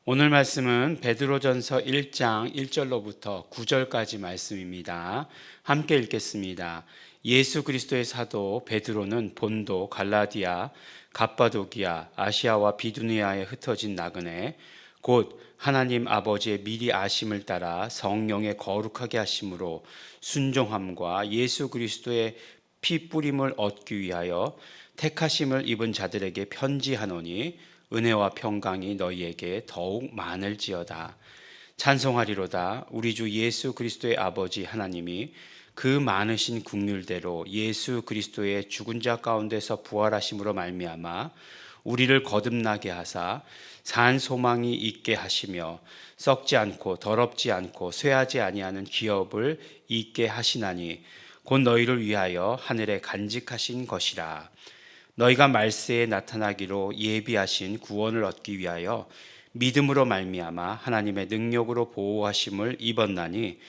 오늘 말씀은 베드로전서 1장 1절로부터 9절까지 말씀입니다. 함께 읽겠습니다. 예수 그리스도의 사도 베드로는 본도, 갈라디아, 갑바도기아, 아시아와 비두니아에 흩어진 나그네 곧 하나님 아버지의 미리 아심을 따라 성령의 거룩하게 하심으로 순종함과 예수 그리스도의 피 뿌림을 얻기 위하여 택하심을 입은 자들에게 편지하노니 은혜와 평강이 너희에게 더욱 많을지어다. 찬송하리로다. 우리 주 예수 그리스도의 아버지 하나님이 그 많으신 긍휼대로 예수 그리스도의 죽은 자 가운데서 부활하심으로 말미암아 우리를 거듭나게 하사 산 소망이 있게 하시며 썩지 않고 더럽지 않고 쇠하지 아니하는 기업을 있게 하시나니 곧 너희를 위하여 하늘에 간직하신 것이라. 너희가 말세에 나타나기로 예비하신 구원을 얻기 위하여 믿음으로 말미암아 하나님의 능력으로 보호하심을 입었나니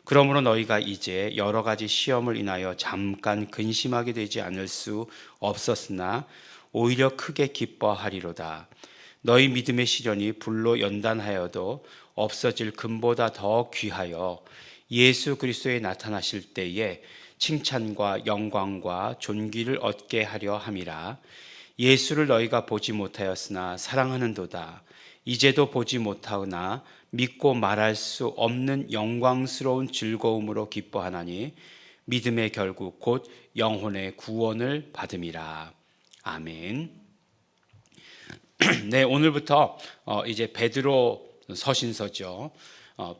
그러므로 너희가 이제 여러 가지 시험을 인하여 잠깐 근심하게 되지 않을 수 없었으나 오히려 크게 기뻐하리로다. 너희 믿음의 시련이 불로 연단하여도 없어질 금보다 더 귀하여 예수 그리스도에 나타나실 때에 칭찬과 영광과 존귀를 얻게 하려 함이라. 예수를 너희가 보지 못하였으나 사랑하는도다. 이제도 보지 못하오나 믿고 말할 수 없는 영광스러운 즐거움으로 기뻐하나니 믿음의 결국 곧 영혼의 구원을 받음이라. 아멘. 네, 오늘부터 이제 베드로 서신서죠.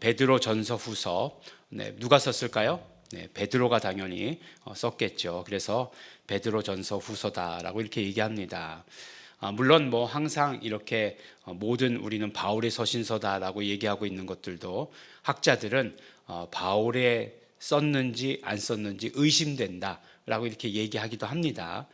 베드로 전서 후서. 네, 누가 썼을까요? 네, 베드로가 당연히 썼겠죠. 그래서 베드로 전서 후서다라고 이렇게 얘기합니다. 물론 뭐 항상 이렇게 모든 우리는 바울의 서신서다라고 얘기하고 있는 것들도 학자들은 바울의 썼는지 안 썼는지 의심된다라고 이렇게 얘기하기도 합니다.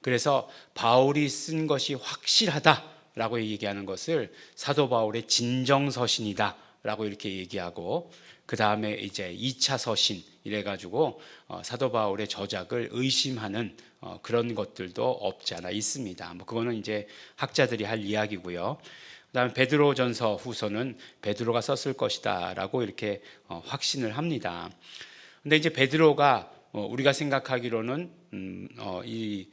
그래서 바울이 쓴 것이 확실하다라고 얘기하는 것을 사도 바울의 진정서신이다라고 이렇게 얘기하고, 그 다음에 이제 2차 서신 이래가지고 사도 바울의 저작을 의심하는 그런 것들도 없지 않아 있습니다. 뭐 그거는 이제 학자들이 할 이야기고요. 그다음에 베드로전서 후서는 베드로가 썼을 것이다라고 이렇게 확신을 합니다. 근데 이제 베드로가 우리가 생각하기로는 이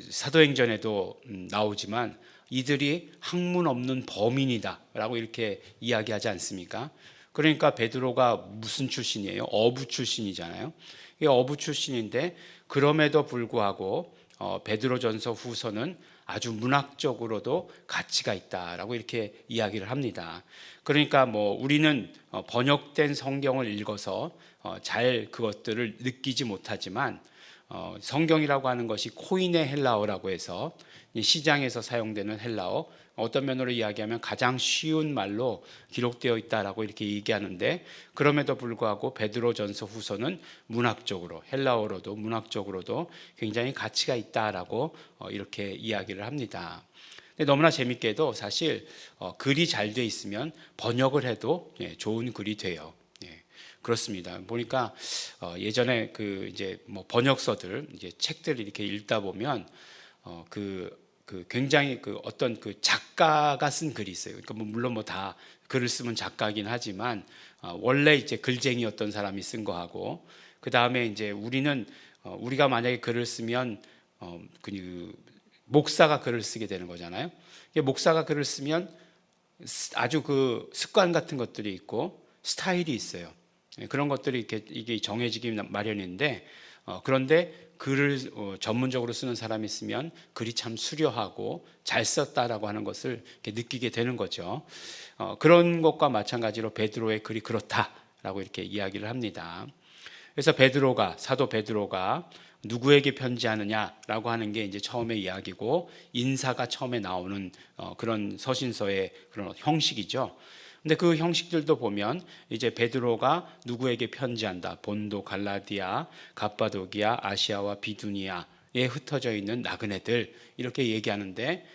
사도행전에도 나오지만 이들이 학문 없는 범인이다라고 이렇게 이야기하지 않습니까? 그러니까 베드로가 무슨 출신이에요? 어부 출신이잖아요. 이 어부 출신인데 그럼에도 불구하고 베드로전서 후서는 아주 문학적으로도 가치가 있다라고 이렇게 이야기를 합니다. 그러니까 뭐 우리는 번역된 성경을 읽어서 잘 그것들을 느끼지 못하지만 성경이라고 하는 것이 코인의 헬라어라고 해서 시장에서 사용되는 헬라어, 어떤 면으로 이야기하면 가장 쉬운 말로 기록되어 있다라고 이렇게 얘기하는데, 그럼에도 불구하고 베드로전서 후서는 문학적으로 헬라어로도 문학적으로도 굉장히 가치가 있다라고 이렇게 이야기를 합니다. 근데 너무나 재밌게도 사실 글이 잘 돼 있으면 번역을 해도 좋은 글이 돼요. 그렇습니다. 보니까 예전에 그 이제 뭐 번역서들 이제 책들 이렇게 읽다 보면 그 굉장히 그 어떤 그 작가가 쓴 글이 있어요. 그러니까 뭐 물론 뭐 다 글을 쓰면 작가긴 하지만 원래 이제 글쟁이였던 사람이 쓴 거하고, 그 다음에 이제 우리는 우리가 만약에 글을 쓰면 그 목사가 글을 쓰게 되는 거잖아요. 목사가 글을 쓰면 아주 그 습관 같은 것들이 있고 스타일이 있어요. 그런 것들이 이렇게 이게 정해지기 마련인데, 그런데 글을 전문적으로 쓰는 사람이 있으면 글이 참 수려하고 잘 썼다라고 하는 것을 이렇게 느끼게 되는 거죠. 그런 것과 마찬가지로 베드로의 글이 그렇다라고 이렇게 이야기를 합니다. 그래서 사도 베드로가 누구에게 편지하느냐라고 하는 게 이제 처음에 이야기고, 인사가 처음에 나오는 그런 서신서의 그런 형식이죠. 근데 그 형식들도 보면 이제 베드로가 누구에게 편지한다. 본도, 갈라디아, 갑바도기아, 아시아와 비두니아에 흩어져 있는 나그네들 이렇게 얘기하는데,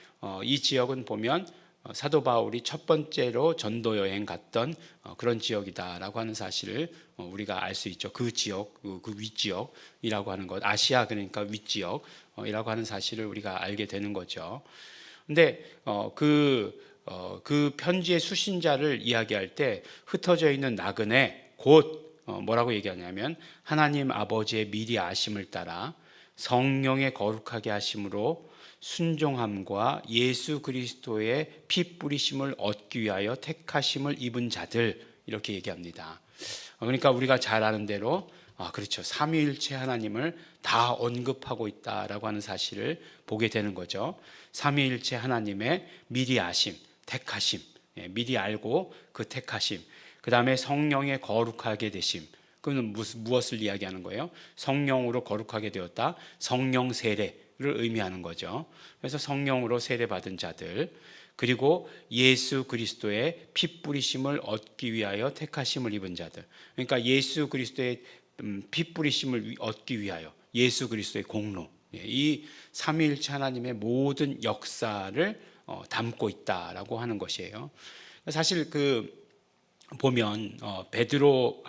이 지역은 보면 사도 바울이 첫 번째로 전도 여행 갔던 그런 지역이다라고 하는 사실을 우리가 알 수 있죠. 그 지역, 그 윗지역이라고 하는 것, 아시아 그러니까 윗지역이라고 하는 사실을 우리가 알게 되는 거죠. 근데 그 편지의 수신자를 이야기할 때 흩어져 있는 나그네 곧 뭐라고 얘기하냐면 하나님 아버지의 미리 아심을 따라 성령의 거룩하게 하심으로 순종함과 예수 그리스도의 피 뿌리심을 얻기 위하여 택하심을 입은 자들, 이렇게 얘기합니다. 그러니까 우리가 잘 아는 대로 그렇죠, 삼위일체 하나님을 다 언급하고 있다라고 하는 사실을 보게 되는 거죠. 삼위일체 하나님의 미리 아심, 택하심, 미리 알고 그 택하심, 그 다음에 성령의 거룩하게 되심. 그는 무엇을 이야기하는 거예요? 성령으로 거룩하게 되었다, 성령 세례를 의미하는 거죠. 그래서 성령으로 세례받은 자들, 그리고 예수 그리스도의 피 뿌리심을 얻기 위하여 택하심을 입은 자들. 그러니까 예수 그리스도의 피 뿌리심을 얻기 위하여 예수 그리스도의 공로, 이 삼위일체 하나님의 모든 역사를 담고 있다라고 하는 것이에요. 사실 보면 베드로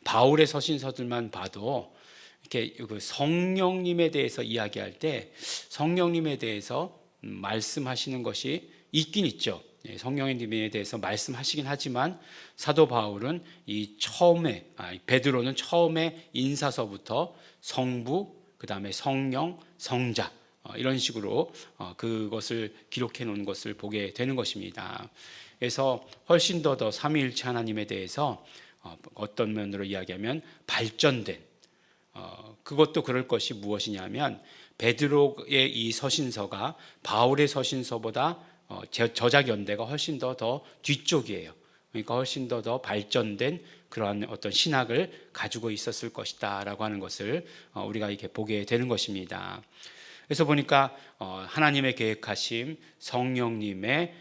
바울의 서신서들만 봐도 이렇게 성령님에 대해서 이야기할 때 성령님에 대해서 말씀하시는 것이 있긴 있죠. 성령님에 대해서 말씀하시긴 하지만 사도 바울은 베드로는 처음에 인사서부터 성부, 그 다음에 성령, 성자, 이런 식으로 그것을 기록해 놓은 것을 보게 되는 것입니다. 그래서 훨씬 더 삼위일체 하나님에 대해서 어떤 면으로 이야기하면 발전된, 그것도 그럴 것이 무엇이냐면 베드로의 이 서신서가 바울의 서신서보다 저작 연대가 훨씬 더 뒤쪽이에요. 그러니까 훨씬 더 발전된 그러한 어떤 신학을 가지고 있었을 것이다라고 하는 것을 우리가 이렇게 보게 되는 것입니다. 그래서 보니까 하나님의 계획하심, 성령님의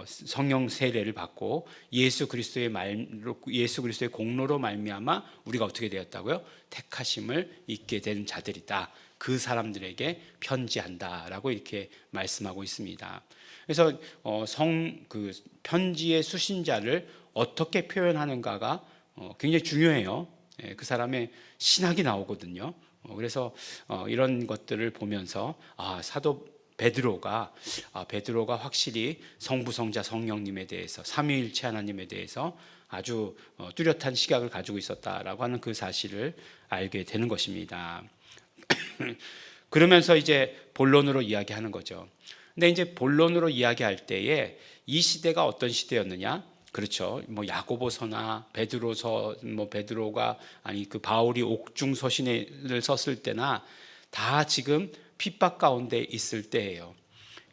성령 세례를 받고 예수 그리스도의 공로로 말미암아 우리가 어떻게 되었다고요? 택하심을 입게 된 자들이다. 그 사람들에게 편지한다라고 이렇게 말씀하고 있습니다. 그래서 편지의 수신자를 어떻게 표현하는가가 굉장히 중요해요. 그 사람의 신학이 나오거든요. 그래서 이런 것들을 보면서 사도 베드로가 확실히 성부, 성자, 성령님에 대해서 삼위일체 하나님에 대해서 아주 뚜렷한 시각을 가지고 있었다라고 하는 그 사실을 알게 되는 것입니다. 그러면서 이제 본론으로 이야기하는 거죠. 근데 이제 본론으로 이야기할 때에 이 시대가 어떤 시대였느냐? 그렇죠. 야고보서나 베드로서, 베드로가 바울이 옥중 서신을 썼을 때나 다 지금 핍박 가운데 있을 때예요.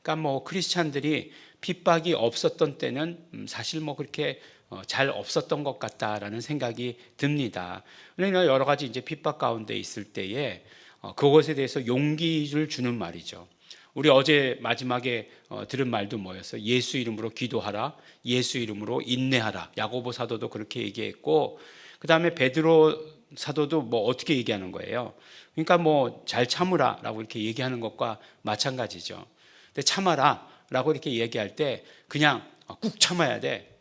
그러니까 크리스찬들이 핍박이 없었던 때는 사실 그렇게 잘 없었던 것 같다라는 생각이 듭니다. 그러니까 여러 가지 이제 핍박 가운데 있을 때에 그것에 대해서 용기를 주는 말이죠. 우리 어제 마지막에 들은 말도 뭐였어요? 예수 이름으로 기도하라, 예수 이름으로 인내하라. 야고보 사도도 그렇게 얘기했고, 그 다음에 베드로 사도도 어떻게 얘기하는 거예요? 그러니까 잘 참으라라고 이렇게 얘기하는 것과 마찬가지죠. 근데 참아라라고 이렇게 얘기할 때 그냥 꾹 참아야 돼,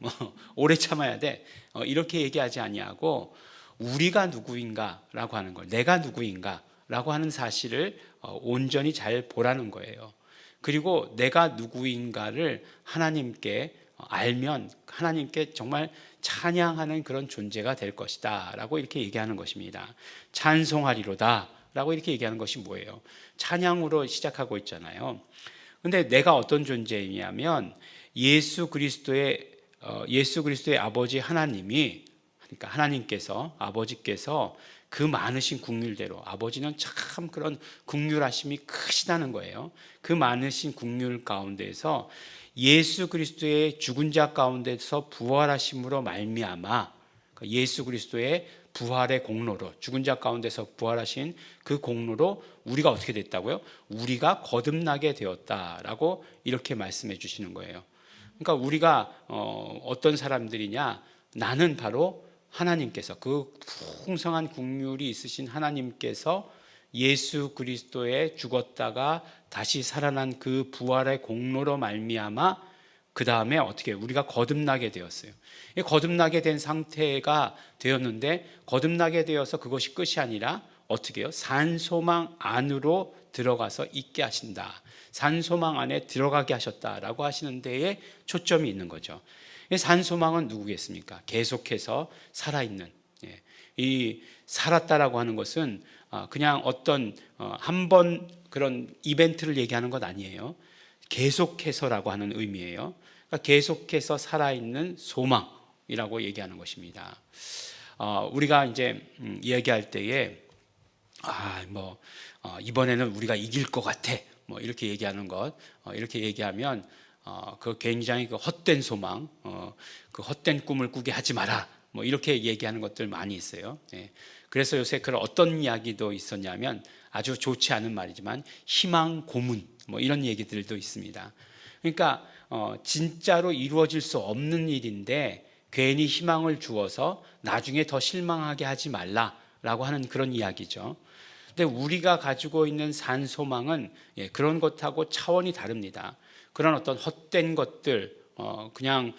오래 참아야 돼, 이렇게 얘기하지 아니하고 우리가 누구인가라고 하는 걸, 내가 누구인가라고 하는 사실을 온전히 잘 보라는 거예요. 그리고 내가 누구인가를 하나님께 알면 하나님께 정말 찬양하는 그런 존재가 될 것이다 라고 이렇게 얘기하는 것입니다. 찬송하리로다 라고 이렇게 얘기하는 것이 뭐예요? 찬양으로 시작하고 있잖아요. 근데 내가 어떤 존재이냐면 예수 그리스도의 아버지 하나님이, 그러니까 하나님께서, 아버지께서 그 많으신 긍휼대로, 아버지는 참 그런 긍휼하심이 크시다는 거예요. 그 많으신 긍휼 가운데서 예수 그리스도의 죽은 자 가운데서 부활하심으로 말미암아, 예수 그리스도의 부활의 공로로, 죽은 자 가운데서 부활하신 그 공로로 우리가 어떻게 됐다고요? 우리가 거듭나게 되었다라고 이렇게 말씀해 주시는 거예요. 그러니까 우리가 어떤 사람들이냐? 나는 바로 하나님께서, 그 풍성한 긍휼이 있으신 하나님께서 예수 그리스도의 죽었다가 다시 살아난 그 부활의 공로로 말미암아 그 다음에 어떻게 우리가 거듭나게 되었어요. 거듭나게 된 상태가 되었는데, 거듭나게 되어서 그것이 끝이 아니라 어떻게 해요? 산소망 안으로 들어가서 있게 하신다. 산소망 안에 들어가게 하셨다라고 하시는 데에 초점이 있는 거죠. 산소망은 누구겠습니까? 계속해서 살아있는, 이 살았다라고 하는 것은 그냥 어떤 한 번 그런 이벤트를 얘기하는 것 아니에요. 계속해서라고 하는 의미예요. 그러니까 계속해서 살아있는 소망이라고 얘기하는 것입니다. 우리가 이제 얘기할 때에 이번에는 우리가 이길 것 같아, 뭐 이렇게 얘기하는 것, 이렇게 얘기하면 그 굉장히 그 헛된 소망, 그 헛된 꿈을 꾸게 하지 마라, 뭐 이렇게 얘기하는 것들 많이 있어요. 그래서 요새 그런 어떤 이야기도 있었냐면 아주 좋지 않은 말이지만 희망 고문, 뭐 이런 얘기들도 있습니다. 그러니까 진짜로 이루어질 수 없는 일인데 괜히 희망을 주어서 나중에 더 실망하게 하지 말라라고 하는 그런 이야기죠. 근데 우리가 가지고 있는 산소망은 그런 것하고 차원이 다릅니다. 그런 어떤 헛된 것들, 그냥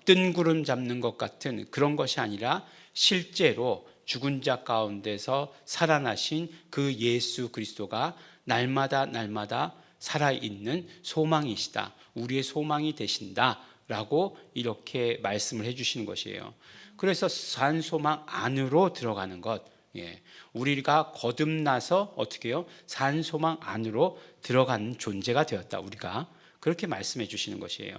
뜬구름 잡는 것 같은 그런 것이 아니라 실제로 죽은 자 가운데서 살아나신 그 예수 그리스도가 날마다 살아있는 소망이시다. 우리의 소망이 되신다라고 이렇게 말씀을 해주시는 것이에요. 그래서 산소망 안으로 들어가는 것, 우리가 거듭나서 어떻게 해요? 산소망 안으로 들어가는 존재가 되었다. 우리가 그렇게 말씀해 주시는 것이에요.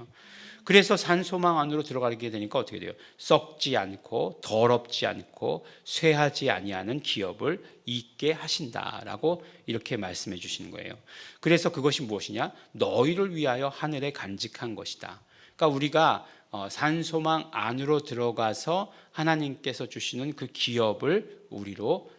그래서 산소망 안으로 들어가게 되니까 어떻게 돼요? 썩지 않고 더럽지 않고 쇠하지 아니하는 기업을 있게 하신다라고 이렇게 말씀해 주시는 거예요. 그래서 그것이 무엇이냐? 너희를 위하여 하늘에 간직한 것이다. 그러니까 우리가 산소망 안으로 들어가서 하나님께서 주시는 그 기업을 우리로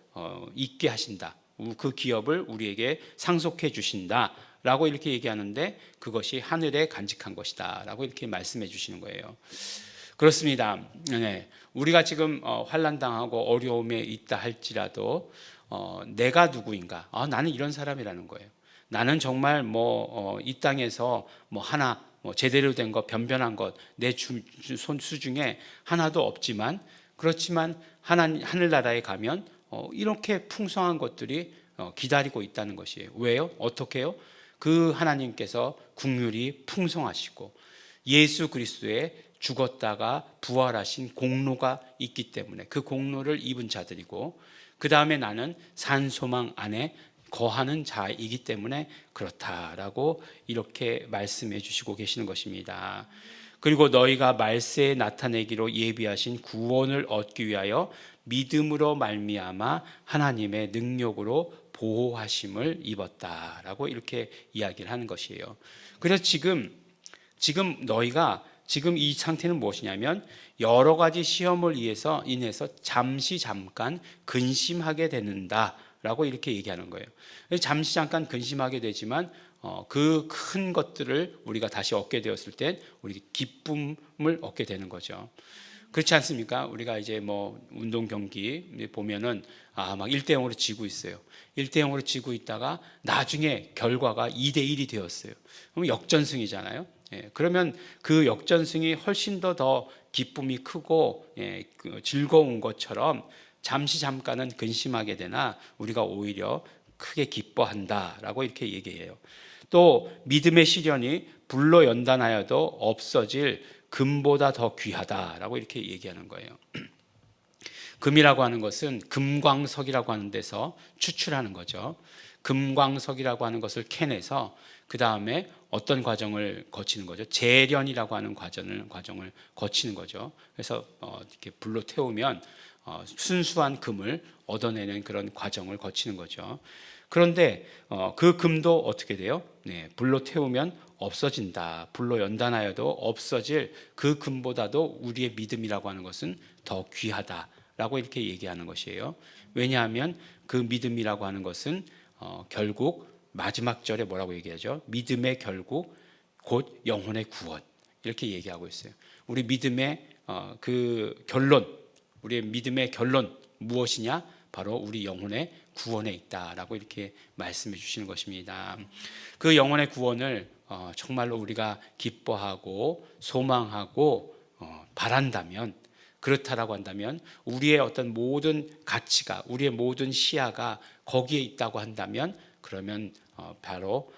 있게 하신다. 그 기업을 우리에게 상속해 주신다. 라고 이렇게 얘기하는데 그것이 하늘에 간직한 것이다 라고 이렇게 말씀해 주시는 거예요. 그렇습니다. 우리가 지금 환난당하고 어려움에 있다 할지라도 내가 누구인가? 나는 이런 사람이라는 거예요. 나는 정말 이 땅에서 하나 제대로 된 것, 변변한 것, 내 손수 중에 하나도 없지만 그렇지만 하늘나라에 가면 이렇게 풍성한 것들이 기다리고 있다는 것이에요. 왜요? 어떻게 해요? 그 하나님께서 긍휼이 풍성하시고 예수 그리스도의 죽었다가 부활하신 공로가 있기 때문에 그 공로를 입은 자들이고 그 다음에 나는 산소망 안에 거하는 자이기 때문에 그렇다라고 이렇게 말씀해 주시고 계시는 것입니다. 그리고 너희가 말세에 나타내기로 예비하신 구원을 얻기 위하여 믿음으로 말미암아 하나님의 능력으로 보호하심을 입었다라고 이렇게 이야기를 하는 것이에요. 그래서 지금 너희가 지금 이 상태는 무엇이냐면 여러 가지 시험을 인해서 잠깐 근심하게 되는다라고 이렇게 얘기하는 거예요. 잠시 잠깐 근심하게 되지만 그 큰 것들을 우리가 다시 얻게 되었을 때 우리 기쁨을 얻게 되는 거죠. 그렇지 않습니까? 우리가 이제 운동 경기 보면은 막 1대0으로 지고 있어요. 1대0으로 지고 있다가 나중에 결과가 2대1이 되었어요. 그럼 역전승이잖아요. 그러면 그 역전승이 훨씬 더 기쁨이 크고 즐거운 것처럼 잠깐은 근심하게 되나 우리가 오히려 크게 기뻐한다라고 이렇게 얘기해요. 또 믿음의 시련이 불로 연단하여도 없어질 금보다 더 귀하다라고 이렇게 얘기하는 거예요. 금이라고 하는 것은 금광석이라고 하는 데서 추출하는 거죠. 금광석이라고 하는 것을 캐내서 그 다음에 어떤 과정을 거치는 거죠? 재련이라고 하는 과정을 거치는 거죠. 그래서 이렇게 불로 태우면 순수한 금을 얻어내는 그런 과정을 거치는 거죠. 그런데 그 금도 어떻게 돼요? 불로 태우면 없어진다. 불로 연단하여도 없어질 그 금보다도 우리의 믿음이라고 하는 것은 더 귀하다라고 이렇게 얘기하는 것이에요. 왜냐하면 그 믿음이라고 하는 것은 결국 마지막 절에 뭐라고 얘기하죠? 믿음의 결국 곧 영혼의 구원 이렇게 얘기하고 있어요. 우리 믿음의 그 결론, 우리의 믿음의 결론 무엇이냐? 바로 우리 영혼의 구원에 있다라고 이렇게 말씀해 주시는 것입니다. 그 영혼의 구원을 정말로 우리가 기뻐하고 소망하고 바란다면, 그렇다라고 한다면 우리의 어떤 모든 가치가, 우리의 모든 시야가 거기에 있다고 한다면 그러면 바로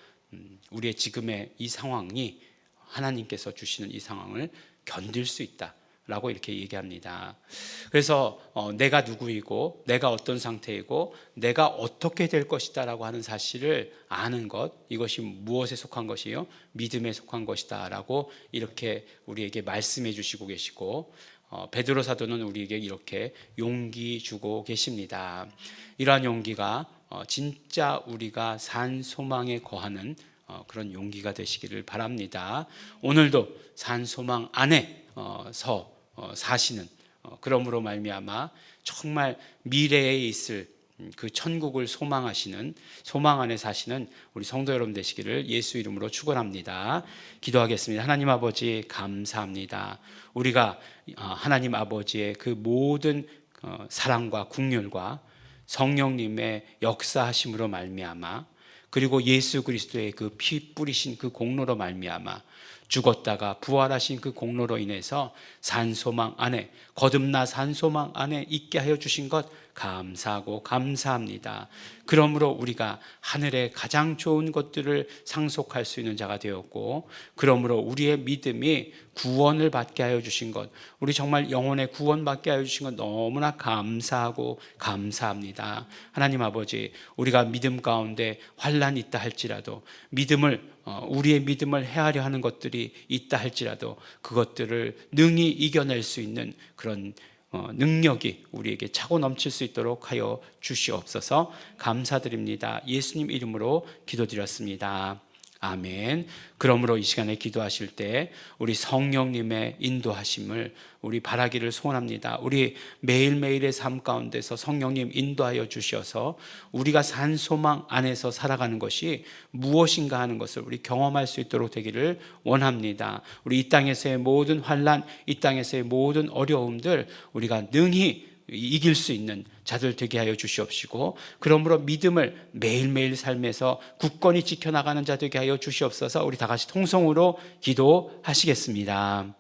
우리의 지금의 이 상황이 하나님께서 주시는 이 상황을 견딜 수 있다라고 이렇게 얘기합니다. 그래서 내가 누구이고 내가 어떤 상태이고 내가 어떻게 될 것이다라고 하는 사실을 아는 것, 이것이 무엇에 속한 것이요? 믿음에 속한 것이다라고 이렇게 우리에게 말씀해 주시고 계시고, 베드로 사도는 우리에게 이렇게 용기 주고 계십니다. 이러한 용기가 진짜 우리가 산 소망에 거하는 그런 용기가 되시기를 바랍니다. 오늘도 산 소망 안에 사시는, 그러므로 말미암아 정말 미래에 있을 그 천국을 소망하시는, 소망 안에 사시는 우리 성도 여러분 되시기를 예수 이름으로 축원합니다. 기도하겠습니다. 하나님 아버지 감사합니다. 우리가 하나님 아버지의 그 모든 사랑과 긍휼과 성령님의 역사하심으로 말미암아, 그리고 예수 그리스도의 그 피 뿌리신 그 공로로 말미암아, 죽었다가 부활하신 그 공로로 인해서 산소망 안에, 거듭나 산소망 안에 있게 하여 주신 것 감사하고 감사합니다. 그러므로 우리가 하늘의 가장 좋은 것들을 상속할 수 있는 자가 되었고, 그러므로 우리의 믿음이 구원을 받게 하여 주신 것, 우리 정말 영혼의 구원 받게 하여 주신 것 너무나 감사하고 감사합니다. 하나님 아버지, 우리가 믿음 가운데 환난이 있다 할지라도, 우리의 믿음을 헤아려 하는 것들이 있다 할지라도 그것들을 능히 이겨낼 수 있는 그런 능력이 우리에게 차고 넘칠 수 있도록 하여 주시옵소서. 감사드립니다. 예수님 이름으로 기도드렸습니다. 아멘. 그러므로 이 시간에 기도하실 때 우리 성령님의 인도하심을 우리 바라기를 소원합니다. 우리 매일매일의 삶 가운데서 성령님 인도하여 주셔서 우리가 산 소망 안에서 살아가는 것이 무엇인가 하는 것을 우리 경험할 수 있도록 되기를 원합니다. 우리 이 땅에서의 모든 환난, 이 땅에서의 모든 어려움들 우리가 능히 이길 수 있는 자들 되게 하여 주시옵시고, 그러므로 믿음을 매일매일 삶에서 굳건히 지켜나가는 자 되게 하여 주시옵소서. 우리 다 같이 통성으로 기도하시겠습니다.